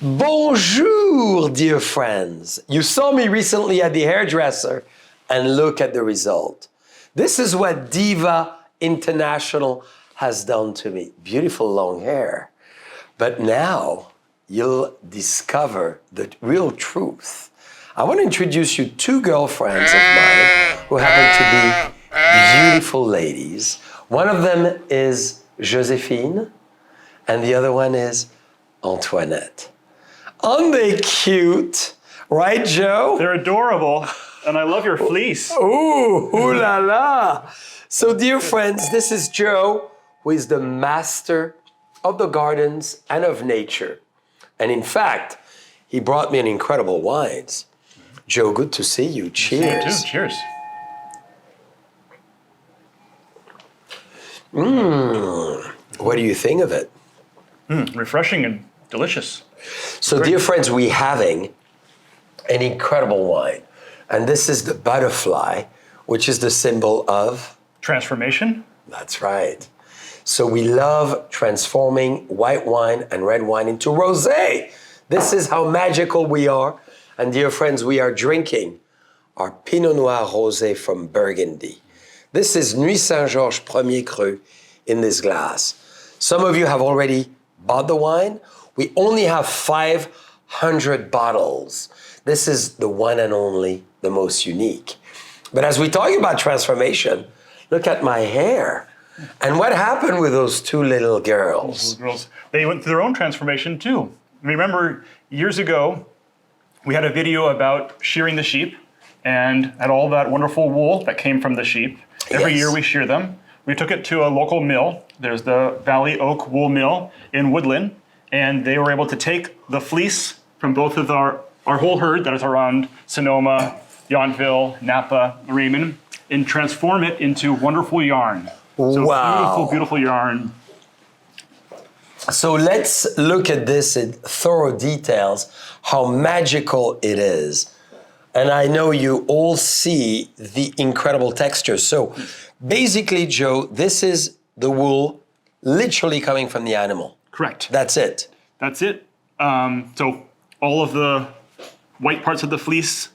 Bonjour, dear friends. You saw me recently at the hairdresser and look at the result. This is what Diva International has done to me. Beautiful long hair. But now you'll discover the real truth. I want to introduce you two girlfriends of mine who happen to be beautiful ladies. One of them is Josephine and the other one is Antoinette. Aren't they cute? Right, Joe? They're adorable, and I love your fleece. Ooh la la. So, dear friends, this is Joe, who is the master of the gardens and of nature. And in fact, he brought me an incredible wines. Joe, good to see you. Cheers. You too. Cheers. What do you think of it? Refreshing and delicious. So, dear friends, we're having an incredible wine. And this is the butterfly, which is the symbol of? Transformation. That's right. So we love transforming white wine and red wine into rosé. This is how magical we are. And dear friends, we are drinking our Pinot Noir rosé from Burgundy. This is Nuit Saint-Georges Premier Cru in this glass. Some of you have already bought the wine. We only have 500 bottles. This is the one and only, the most unique. But as we talk about transformation, look at my hair. And what happened with those two little girls? Those little girls, they went through their own transformation too. Remember, years ago, we had a video about shearing the sheep and had all that wonderful wool that came from the sheep. Every year we shear them. We took it to a local mill. There's the Valley Oak Wool Mill in Woodland. And they were able to take the fleece from both of our whole herd that is around Sonoma, Yountville, Napa, Raymond, and transform it into wonderful yarn. So wow. Beautiful, beautiful yarn. So let's look at this in thorough details, how magical it is. And I know you all see the incredible texture. So basically, Joe, this is the wool literally coming from the animal. Correct. That's it. That's it. So all of the white parts of the fleece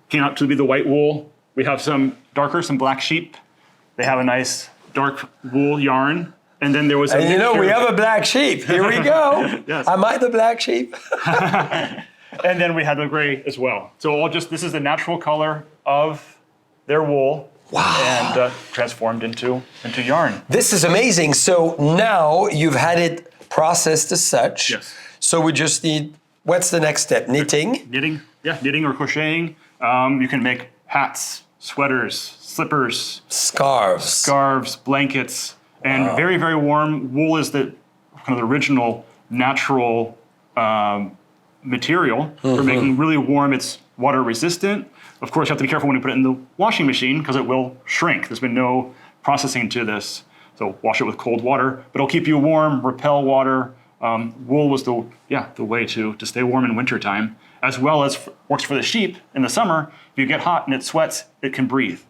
came out to be the white wool. We have some darker, some black sheep. They have a nice dark wool yarn. And then there was a And you know, we have a black sheep. Here we go. Yes. Am I the black sheep? And then we had the gray as well. So this is the natural color of their wool. Wow. And transformed into yarn. This is amazing. So now you've had it processed as such. Yes. So we just need, what's the next step? Knitting? Knitting, yeah, knitting or crocheting. You can make hats, sweaters, slippers, Scarves, blankets, and very, very warm. Wool is the kind of the original natural material for making really warm. It's water resistant. Of course, you have to be careful when you put it in the washing machine because it will shrink. There's been no processing to this. So wash it with cold water, but it'll keep you warm, repel water. Wool was the way to stay warm in wintertime, as well as works for the sheep in the summer. If you get hot and it sweats, it can breathe.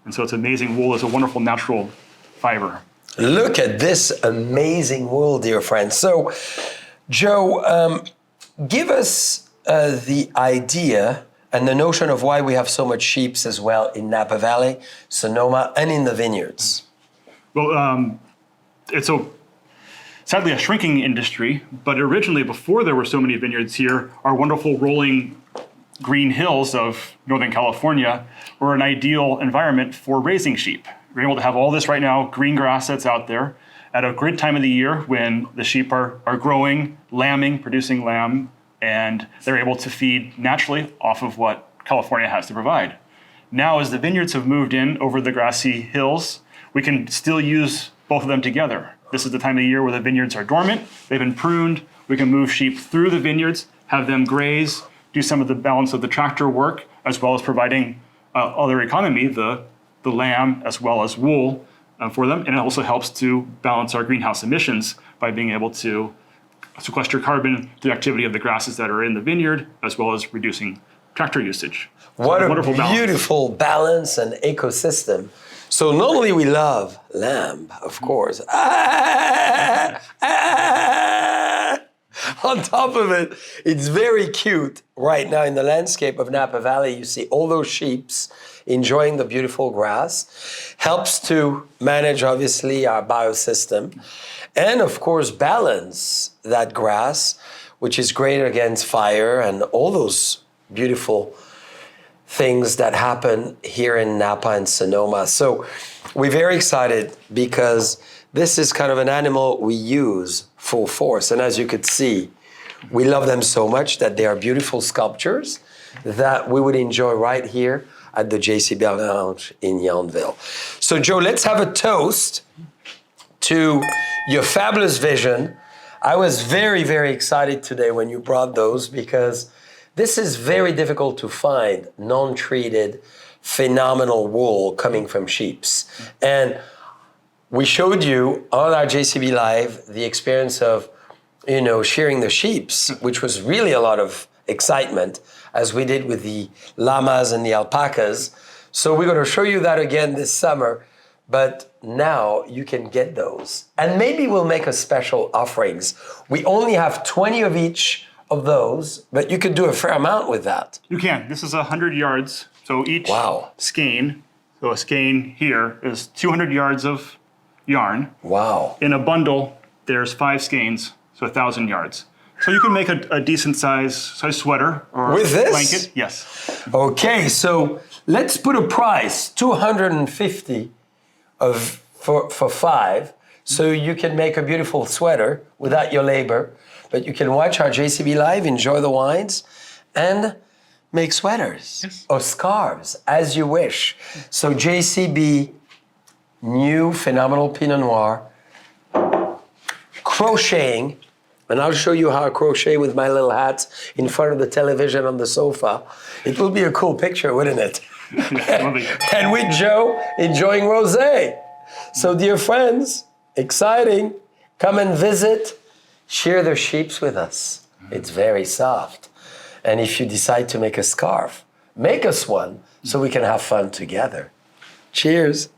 And so it's amazing. Wool is a wonderful natural fiber. Look at this amazing wool, dear friends. So, Joe, give us the idea and the notion of why we have so much sheep as well in Napa Valley, Sonoma, and in the vineyards. Well, it's sadly a shrinking industry, but originally, before there were so many vineyards here, our wonderful rolling green hills of Northern California were an ideal environment for raising sheep. We're able to have all this right now, green grass that's out there at a great time of the year when the sheep are growing, lambing, producing lamb, and they're able to feed naturally off of what California has to provide. Now, as the vineyards have moved in over the grassy hills, we can still use both of them together. This is the time of the year where the vineyards are dormant, they've been pruned, we can move sheep through the vineyards, have them graze, do some of the balance of the tractor work, as well as providing other economy, the lamb as well as wool for them. And it also helps to balance our greenhouse emissions by being able to sequester carbon through the activity of the grasses that are in the vineyard, as well as reducing tractor usage. What a beautiful balance and ecosystem. So normally we love lamb, of course. On top of it, it's very cute right now in the landscape of Napa Valley. You see all those sheeps enjoying the beautiful grass. Helps to manage, obviously, our biosystem. And, of course, balance that grass, which is great against fire and all those beautiful things that happen here in Napa and Sonoma. So we're very excited because this is kind of an animal we use full force. And as you could see, we love them so much that they are beautiful sculptures that we would enjoy right here at the JCB Lounge in Yountville. So Joe, let's have a toast to your fabulous vision. I was very, very excited today when you brought those because this is very difficult to find non-treated, phenomenal wool coming from sheeps. And we showed you on our JCB Live the experience of, shearing the sheeps, which was really a lot of excitement, as we did with the llamas and the alpacas. So we're going to show you that again this summer, but now you can get those. And maybe we'll make a special offerings. We only have 20 of each of those, but you could do a fair amount with that. You can. This is 100 yards. So each skein, so a skein here is 200 yards of yarn. Wow. In a bundle, there's 5 skeins, so 1,000 yards. So you can make a decent size sweater or with this blanket. Yes. Okay, so let's put a price, $250 for 5, so you can make a beautiful sweater without your labor. But you can watch our JCB Live, enjoy the wines, and make sweaters or scarves as you wish. So JCB, new phenomenal Pinot Noir, crocheting, and I'll show you how I crochet with my little hats in front of the television on the sofa. It will be a cool picture, wouldn't it? And with Joe enjoying rosé. So dear friends, exciting, come and visit. Shear the sheeps with us. It's very soft. And if you decide to make a scarf, make us one so we can have fun together. Cheers.